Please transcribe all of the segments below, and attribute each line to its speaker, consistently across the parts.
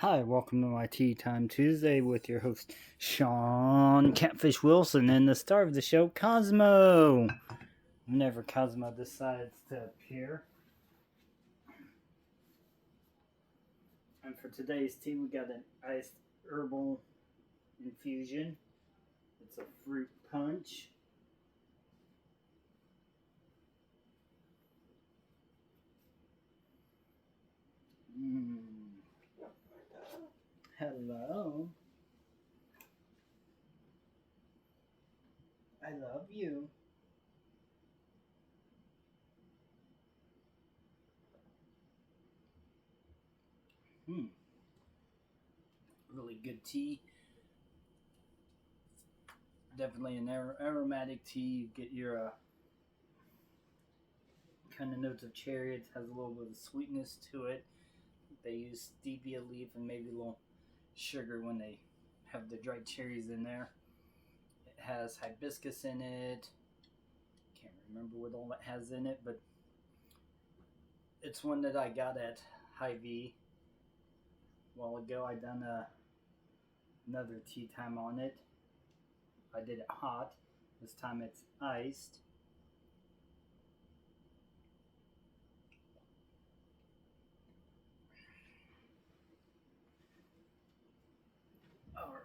Speaker 1: Hi, welcome to my Tea Time Tuesday with your host, Sean Catfish Wilson, and the star of the show, Cosmo. Whenever Cosmo decides to appear. And for today's tea, we got an iced herbal infusion. It's a fruit punch. Mmm. Hello. I love you. Hmm. Really good tea. Definitely an aromatic tea. You get your kind of notes of cherry. It has a little bit of sweetness to it. They use stevia leaf and maybe a little sugar when they have the dried cherries in there. It has hibiscus in it. Can't remember what all it has in it, but it's one that I got at Hy-Vee a while ago. I done another tea time on it. I did it hot. This time it's iced. All right.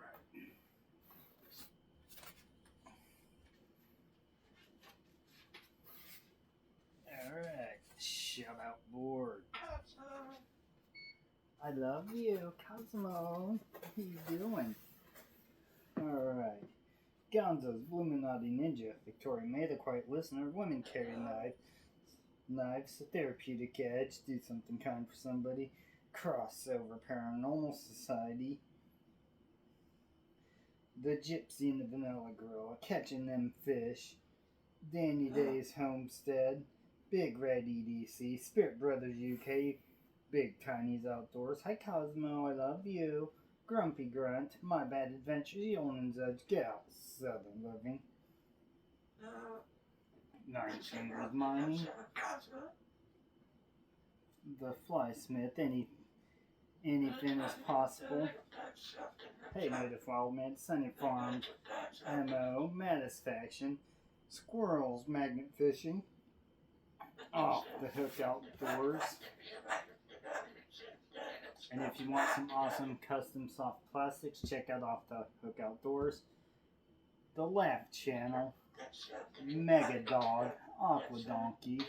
Speaker 1: All right. Shout out board. I love you, Cosmo. What are you doing? All right. Gonzo's Illuminati Ninja. Victoria May, the quiet listener. Women carry knives, a therapeutic edge. Do something kind for somebody. Crossover Paranormal Society. The Gypsy and the Vanilla Girl. Catching them fish. Danny Day's Homestead. Big Red EDC. Spirit Brothers UK. Big Tiny's Outdoors. Hi Cosmo, I love you. Grumpy Grunt. My Bad Adventures. Yolan's Edge Gal. Southern Living. Nine Fingers Mining. The Flysmith. Anything is possible. Hey, Native Wildman. Sunny Farm. MO. Matisfaction. Squirrels. Magnet Fishing. Off the Hook Outdoors. And if you want some awesome custom soft plastics, check out Off the Hook Outdoors. The Laugh Channel. Mega Dog. Aqua Donkey.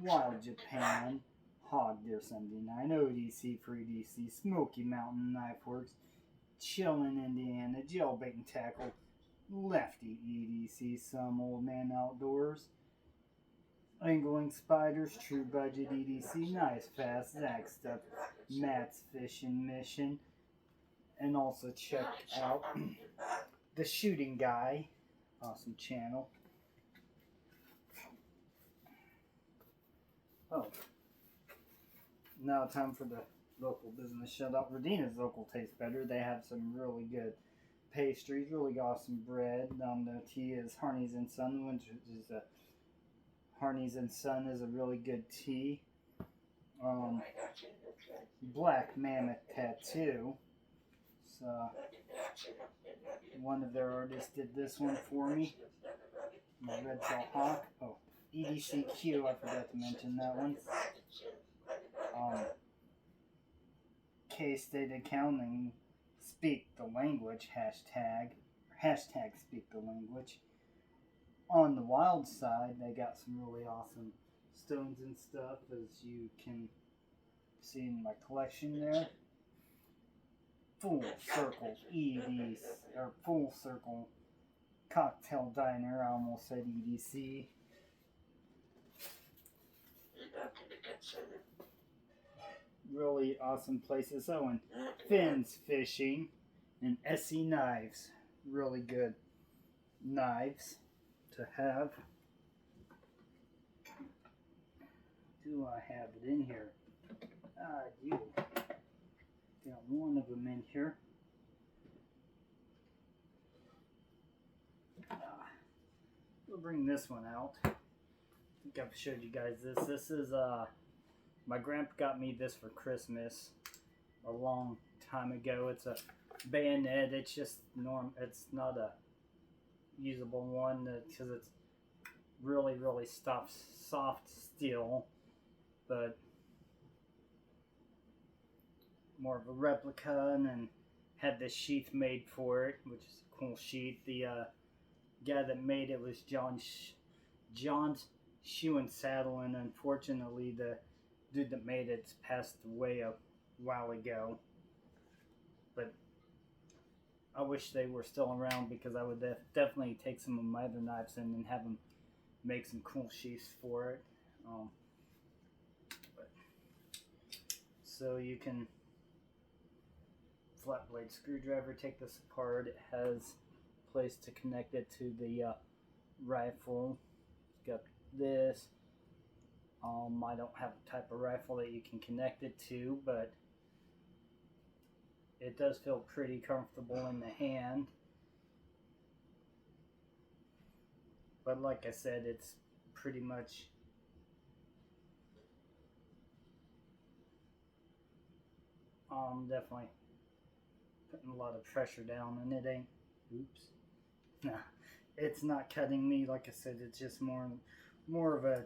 Speaker 1: Wild Japan. Hog Deer 79. ODC for EDC. Smoky Mountain Knife Works. Chillin' Indiana. Jailbait and Tackle. Lefty EDC. Some Old Man Outdoors. Angling Spiders, True Budget EDC, Nice Fast, Zach Stuff, Matt's Fishing Mission, and also check out The Shooting Guy, awesome channel. Oh, now time for the local business shout out. Radina's Local Tastes Better. They have some really good pastries, really awesome bread. The tea is Harney's and Son, which is a Harney's and Son is a really good tea. Black Mammoth Tattoo. So one of their artists did this one for me. My Red Tail Hawk. Oh, EDCQ. I forgot to mention that one. K-State Accounting. Speak the Language. Hashtag Speak the Language. On the wild side, they got some really awesome stones and stuff, as you can see in my collection there. Full Circle EDC, or Full Circle Cocktail Diner, I almost said EDC. Really awesome places. Oh, and Finn's Fishing and SE Knives. Really good knives to have. Do I have it in here? I do. Got one of them in here. We'll bring this one out. I think I've showed you guys this. This is my grandpa got me this for Christmas a long time ago. It's a bayonet. It's just it's not a usable one because it's really soft steel, but more of a replica, and then had this sheath made for it, which is a cool sheath. The guy that made it was John's Shoe and Saddle, and unfortunately the dude that made it passed away a while ago. But I wish they were still around because I would definitely take some of my other knives in and have them make some cool sheaths for it. So you can flat blade screwdriver, take this apart. It has a place to connect it to the rifle. It's got this. I don't have a type of rifle that you can connect it to, but it does feel pretty comfortable in the hand. But like I said, it's pretty much definitely putting a lot of pressure down, and it ain't, oops, nah, it's not cutting me. Like I said, it's just more of a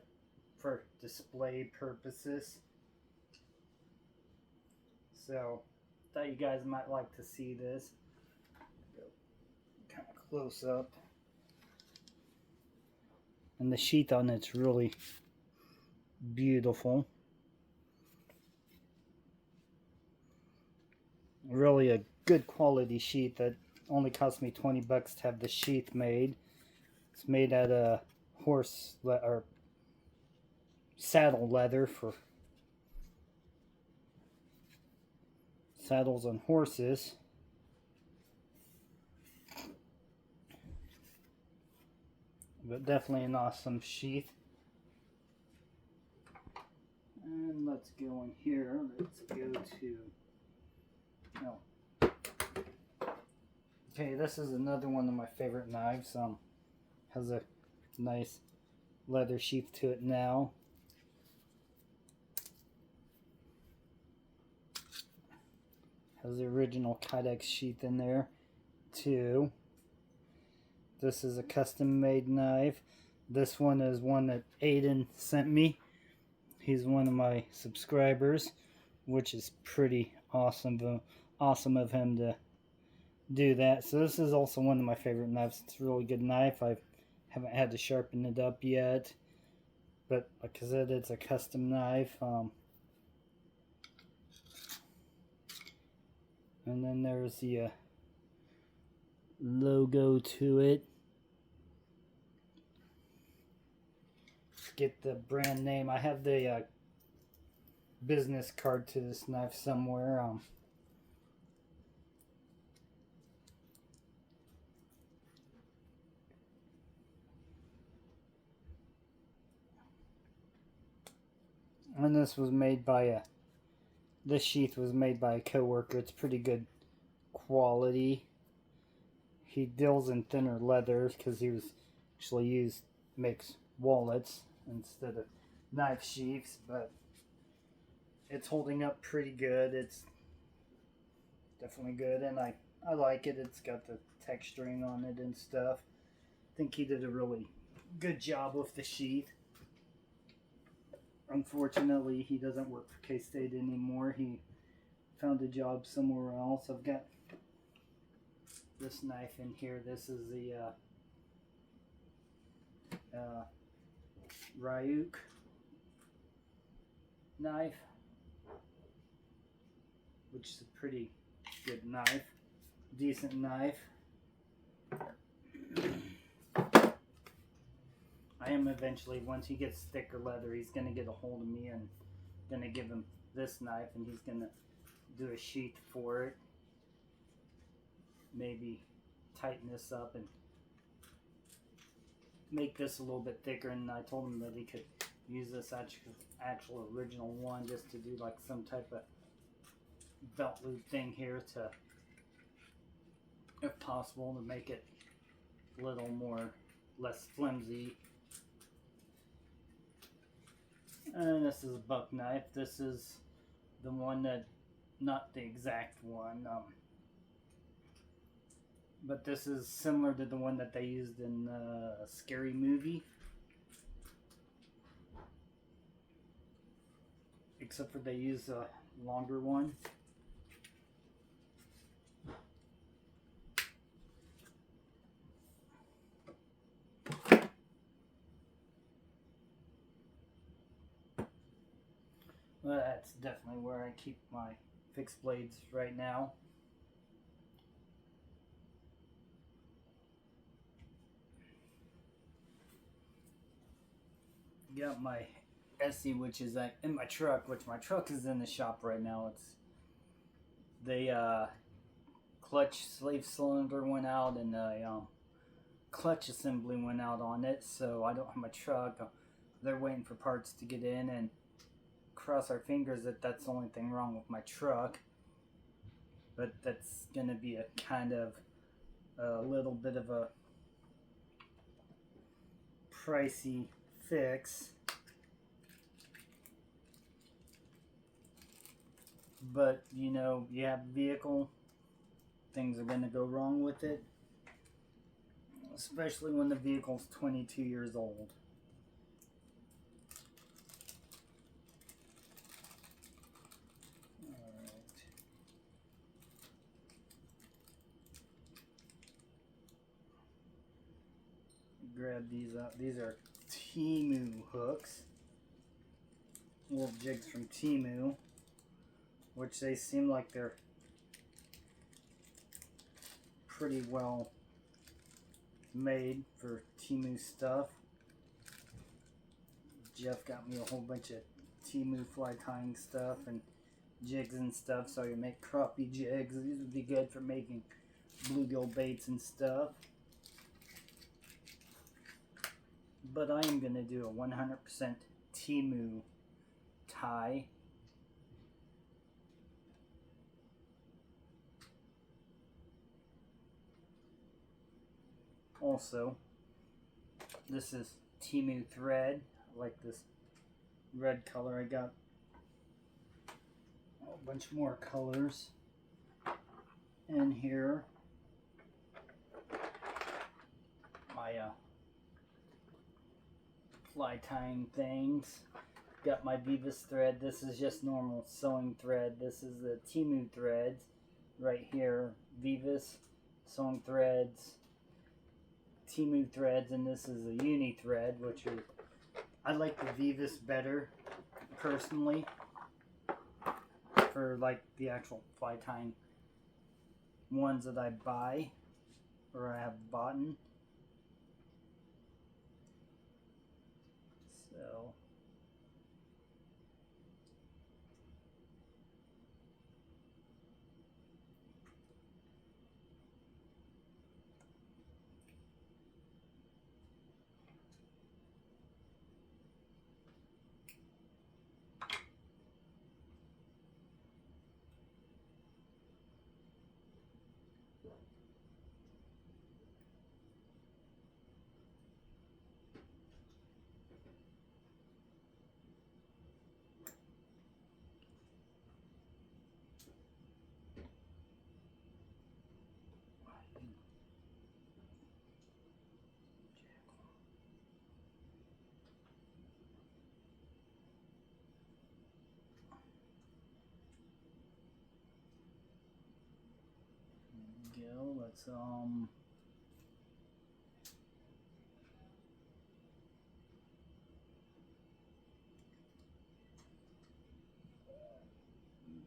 Speaker 1: for display purposes. So thought you guys might like to see this. Go kind of close up, and the sheath on it's really beautiful. Really a good quality sheath that only cost me 20 bucks to have the sheath made. It's made out of or saddle leather for saddles on horses. But definitely an awesome sheath. And let's go in here. Let's go to, no. Okay, this is another one of my favorite knives. Has a nice leather sheath to it now. Has the original Kydex sheath in there too. This is a custom made knife. This one is one that Aiden sent me. He's one of my subscribers, which is pretty awesome of him to do that. So this is also one of my favorite knives. It's a really good knife. I haven't had to sharpen it up yet, but like I said, it's a custom knife. And then there's the logo to it. Get the brand name. I have the business card to this knife somewhere. And this was made by this sheath was made by a coworker. It's pretty good quality. He deals in thinner leathers because he was actually makes wallets instead of knife sheaths, but it's holding up pretty good. It's definitely good, and I like it. It's got the texturing on it and stuff. I think he did a really good job with the sheath. Unfortunately, he doesn't work for K-State anymore. He found a job somewhere else. I've got this knife in here. This is the Ryuk knife, which is a pretty good knife, decent knife. I am eventually, once he gets thicker leather, he's going to get a hold of me and going to give him this knife, and he's going to do a sheath for it. Maybe tighten this up and make this a little bit thicker, and I told him that he could use this actual original one just to do like some type of belt loop thing here to, if possible, to make it a little less flimsy. And this is a buck knife. This is the one that not the exact one, but this is similar to the one that they used in the Scary Movie, except for they use a longer one. Well, that's definitely where I keep my fixed blades right now. Got my Essie, which is in my truck, which my truck is in the shop right now. It's the clutch slave cylinder went out, and the clutch assembly went out on it, so I don't have my truck. They're waiting for parts to get in, and cross our fingers that that's the only thing wrong with my truck. But that's gonna be a kind of a little bit of a pricey fix, but you know, you have a vehicle, things are gonna go wrong with it, especially when the vehicle's 22 years old. Grab these up. These are Temu hooks, little jigs from Temu, which they seem like they're pretty well made for Temu stuff. Jeff got me a whole bunch of Temu fly tying stuff and jigs and stuff, so you make crappie jigs. These would be good for making bluegill baits and stuff. But I am going to do a 100% Temu tie. Also, this is Temu thread. I like this red color. I got a bunch more colors in here. My fly tying things. Got my Vivas thread. This is just normal sewing thread. This is the Temu threads right here. Vivas sewing threads, Temu threads, and this is a uni thread, which is, I like the Vivas better personally for like the actual fly tying ones that I buy or I have bought. So go. Let's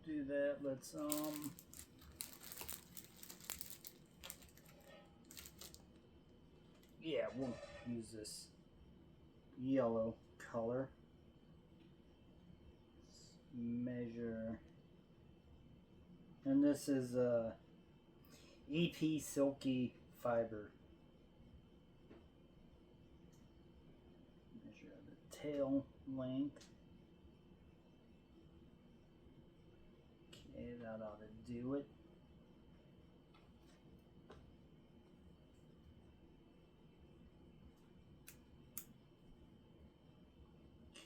Speaker 1: do that. Let's yeah, we'll use this yellow color. Let's measure, and this is EP silky fiber. Measure the tail length. Okay, that ought to do it.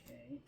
Speaker 1: Okay.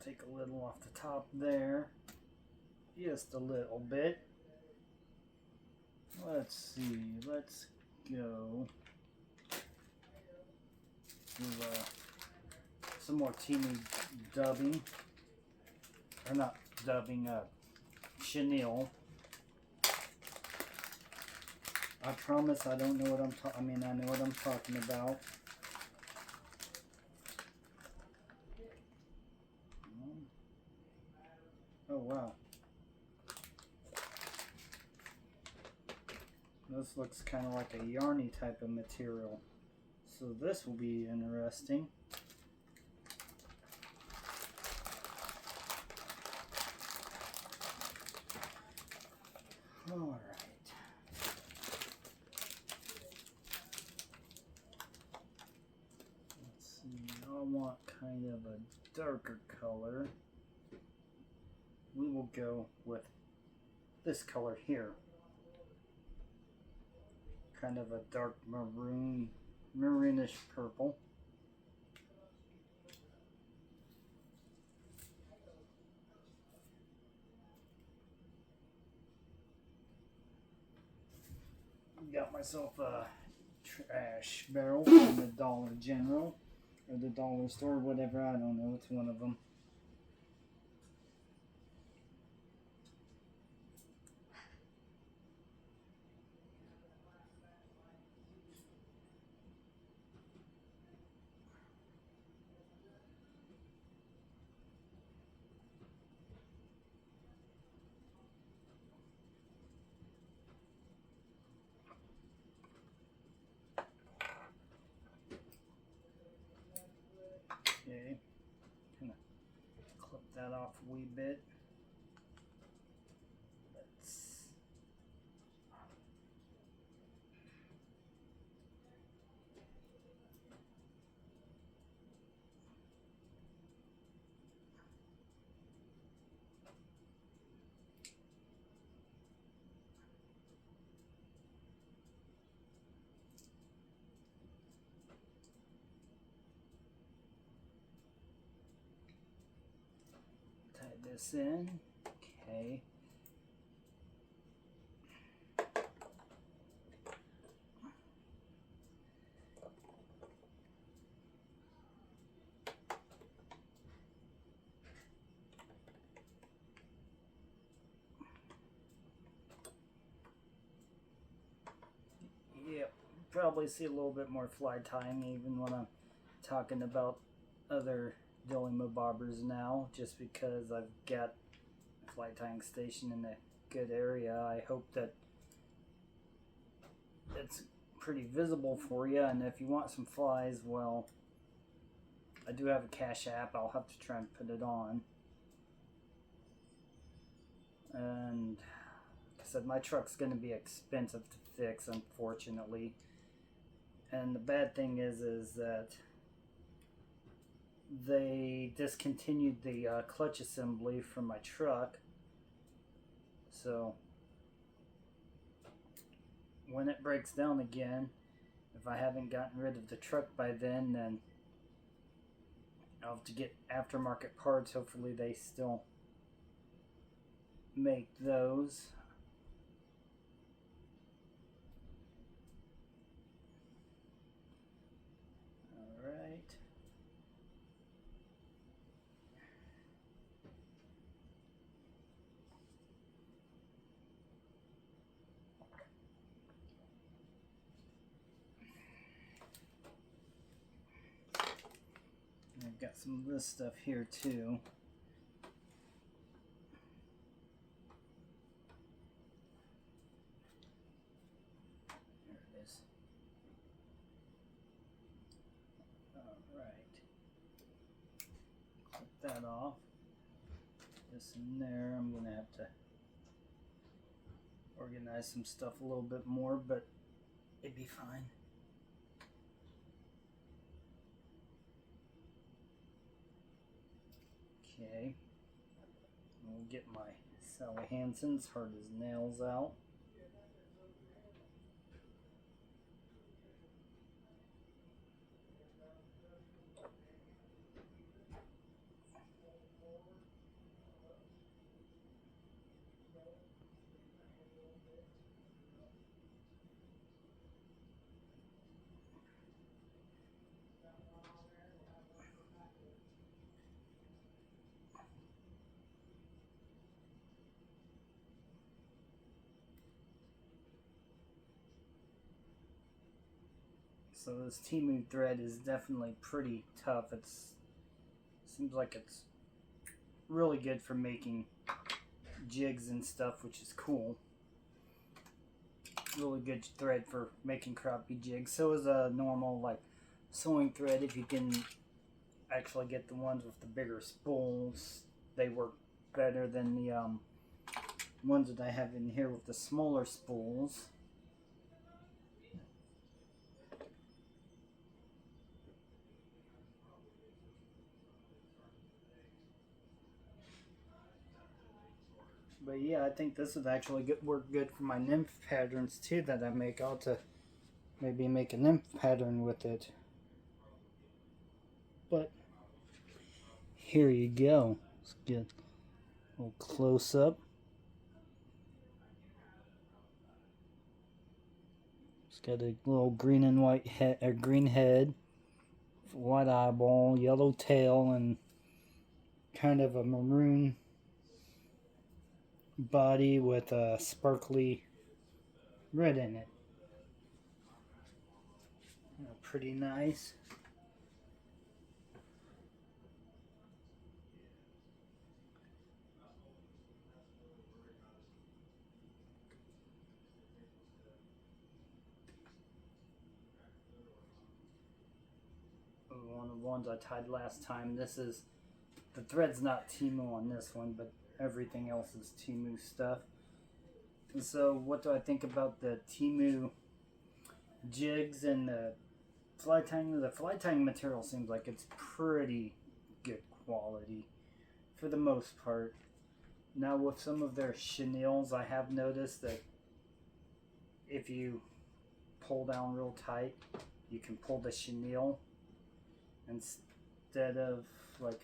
Speaker 1: take a little off the top there. Just a little bit. Let's see. Let's go do some more Temu dubbing. Or not dubbing, chenille. I promise I don't know what I'm talking. I mean, I know what I'm talking about. Oh wow. This looks kind of like a yarny type of material. So this will be interesting. Alright. Let's see, I want kind of a darker color. We will go with this color here. Kind of a dark maroon, maroonish purple. Got myself a trash barrel from the Dollar General or the Dollar Store, whatever, I don't know, it's one of them. Okay, kind of clip that off a wee bit. Let's tie this in. Okay. Yep, probably see a little bit more fly tying even when I'm talking about other Dylan bobbers now, just because I've got a fly tying station in a good area. I hope that it's pretty visible for you, and if you want some flies, well, I do have a Cash App. I'll have to try and put it on. And like I said, my truck's going to be expensive to fix, unfortunately. And the bad thing is that they discontinued the clutch assembly from my truck. So when it breaks down again, if I haven't gotten rid of the truck by then I'll have to get aftermarket parts. Hopefully they still make those. Alright. I've got some of this stuff here too. There it is. Alright. Clip that off. This in there. I'm going to have to organize some stuff a little bit more, but it'd be fine. Okay, we'll get my Sally Hansen's hard as nails out. So this Temu thread is definitely pretty tough. Seems like it's really good for making jigs and stuff, which is cool. Really good thread for making crappie jigs. So is a normal like sewing thread. If you can actually get the ones with the bigger spools, they work better than the ones that I have in here with the smaller spools. But yeah, I think this would actually work good for my nymph patterns too that I make. I'll to maybe make a nymph pattern with it. But here you go. Let's get a little close up. It's got a little green and white head, a green head, white eyeball, yellow tail, and kind of a maroon body with a sparkly red in it. Pretty nice. One of the ones I tied last time. This is, the thread's not Temu on this one, but everything else is Temu stuff. And so what do I think about the Temu jigs and the fly tying? The fly tying material seems like it's pretty good quality for the most part. Now with some of their chenilles, I have noticed that if you pull down real tight, you can pull the chenille instead of like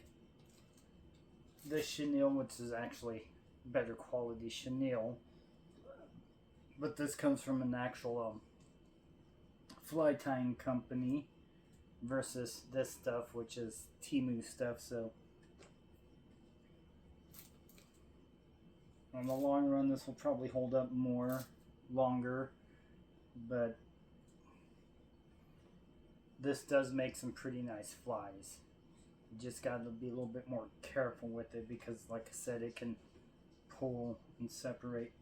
Speaker 1: this chenille, which is actually better quality chenille. But this comes from an actual fly tying company versus this stuff, which is Temu stuff. So in the long run, this will probably hold up longer, but this does make some pretty nice flies. You just got to be a little bit more careful with it because, like I said, it can pull and separate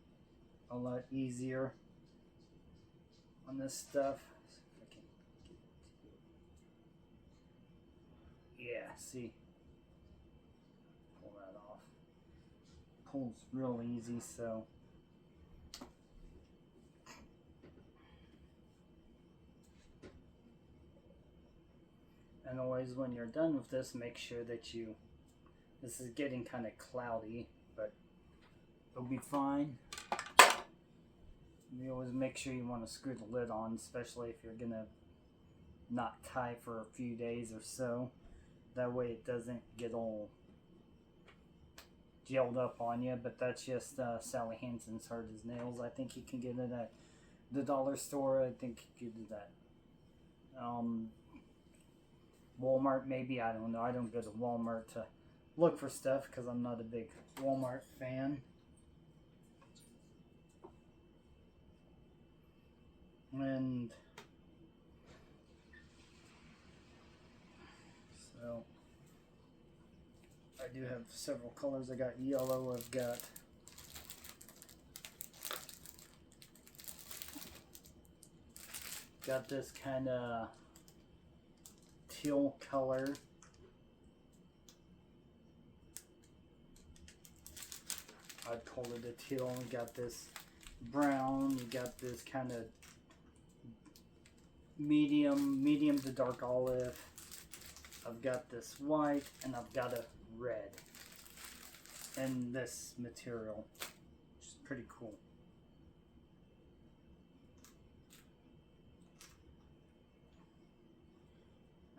Speaker 1: a lot easier on this stuff. Yeah, see, pull that off. Pulls real easy, so. And always when you're done with this, make sure that this is getting kind of cloudy, but it'll be fine. You always make sure you want to screw the lid on, especially if you're gonna not tie for a few days or so. That way it doesn't get all gelled up on you, but that's just Sally Hansen's Hard as Nails. I think you can get it at the dollar store. I think you can do that. Walmart maybe, I don't know. I don't go to Walmart to look for stuff because I'm not a big Walmart fan. And so I do have several colors. I got yellow, I've got this kind of teal color. I'd call it a teal. We got this brown. You got this kind of medium to dark olive. I've got this white, and I've got a red. And this material, which is pretty cool.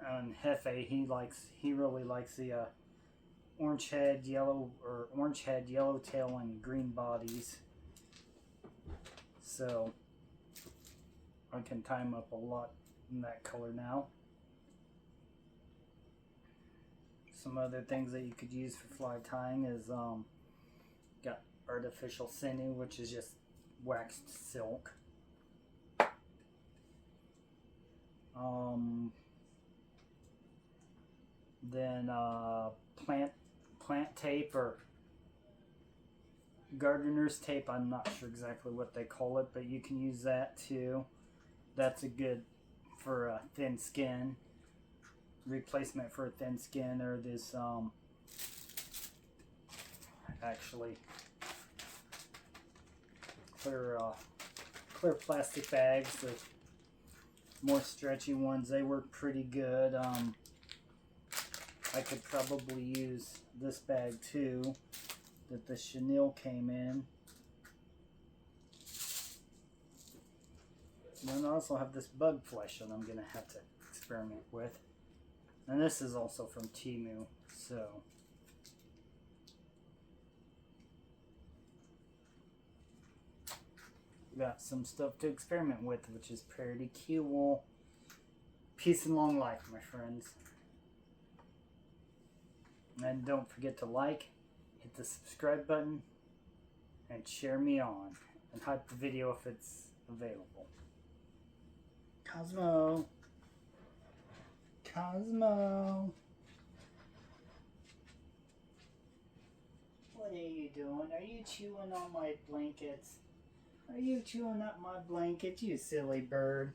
Speaker 1: And Hefe, he really likes the orange head, yellow tail, and green bodies. So I can tie them up a lot in that color now. Some other things that you could use for fly tying is got artificial sinew, which is just waxed silk. Then plant tape or gardener's tape. I'm not sure exactly what they call it, but you can use that too. That's a good for a thin skin replacement for a thin skin, or this actually clear plastic bags, the more stretchy ones. They work pretty good. I could probably use this bag too that the chenille came in. And then I also have this bug flesh that I'm going to have to experiment with. And this is also from Temu, so got some stuff to experiment with, which is pretty cool. Peace and long life, my friends. And don't forget to like, hit the subscribe button, and share me on. And hype the video if it's available. Cosmo. Cosmo. What are you doing? Are you chewing on my blankets? Are you chewing up my blanket, you silly bird?